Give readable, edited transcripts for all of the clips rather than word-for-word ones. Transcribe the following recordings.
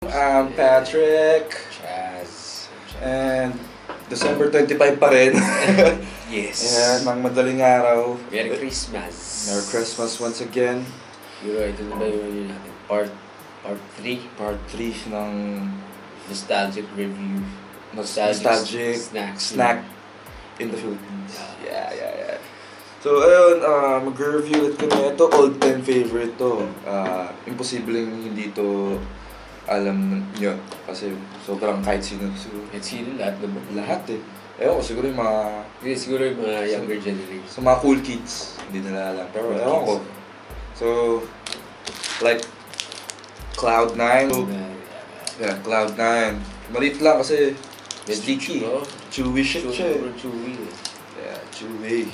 I'm Patrick. Chaz. And December 25 pa rin. Yes. Ayan, mga madaling araw. Merry Christmas. Merry Christmas once again. Ito na ba yung natin? Part 3. Part 3 ng Nostalgic review. Nostalgic snack in the Philippines. Yeah. So, ayun, mag-review ulit kami. Ito, old time favorite to. Imposibleng hindi to alam nyo. Kasi sobrang kahit sino. Kahit sino, lahat naman. Lahat eh. Ewan ko, siguro yung mga... Siguro yung mga younger generation. So, mga cool kids, hindi nila alam. Pero ewan ko. So, like, Cloud9. Yeah, Cloud9. Maliit lang kasi sticky. Chewy shit siya. Chewy. Yeah, chewy.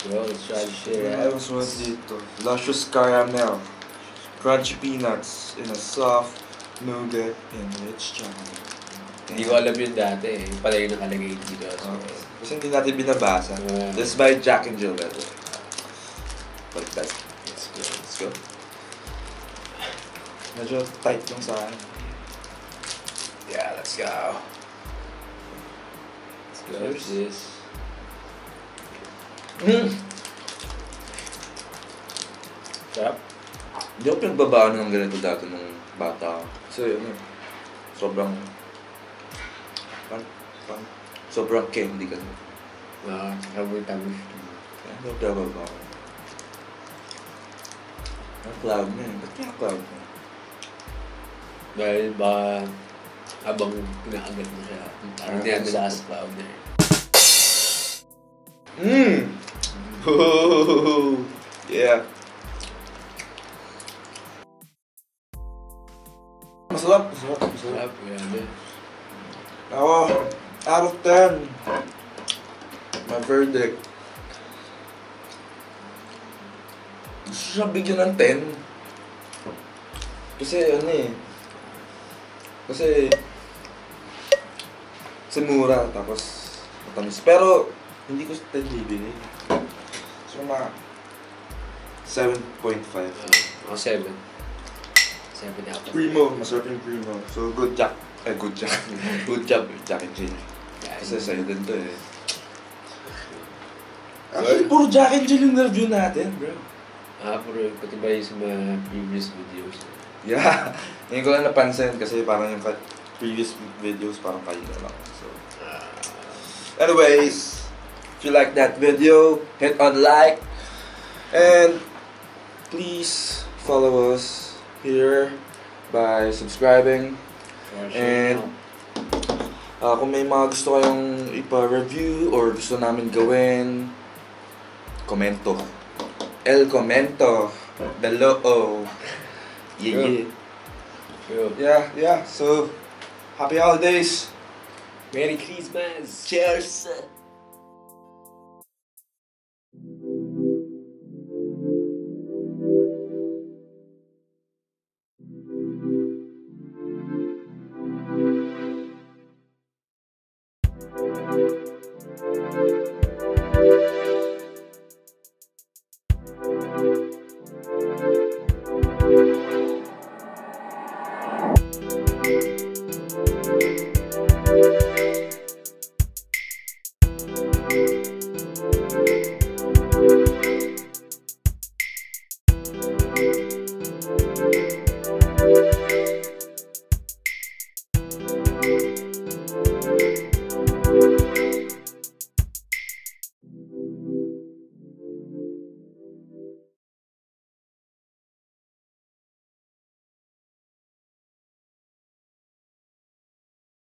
Let's try to share. Ano sunod dito? Luscious caramel. Crunchy peanuts in a soft nougat and rich chocolate. Hindi ko alam yun dati eh. Yung pala yung nakalagay dito. Kasi hindi natin binabasa. This is by Jack and Jill, by the way. Like that. Let's go. Medyo tight lang sa akin. Yeah, let's go. What's this? Sarap? Hindi ako pinagbabaan ng ganito dati nung bata ako. Kasi sobrang sobrang candy ka. Taboy-taboy. Kaya hindi ako pinagbabaan. Ang cloud na eh. Ba't kaya cloud na? Dahil ba habang pinakagat mo siya, parang hindi natin sa cloud na eh. Yeah. Masarap. Sarap, grabe. Ako, out of 10. My verdict. Gusto siya bigyan ng 10. Kasi kasi mura, tapos matamis. Pero, hindi ko sa 10 bibili. So, mga 7.5. Ako 7. 7 ako. Primo, masarap yung Primo. So, good job. Good job. Good job, Jack and Jill. Kasi sa'yo din to eh. Actually, puro Jack and Jill yung review natin, bro. Puro pati ba yung sa mga previous videos? Yeah. Ngayon ko lang napansin kasi parang yung previous videos parang kayo na lang. So, anyways, if you like that video, hit on like. And please follow us here by subscribing. And kung may mga gusto kayong ipa-review or gusto namin gawin, komento. El comento below. Yeah. Yeah. So, happy holidays. Merry Christmas. Cheers.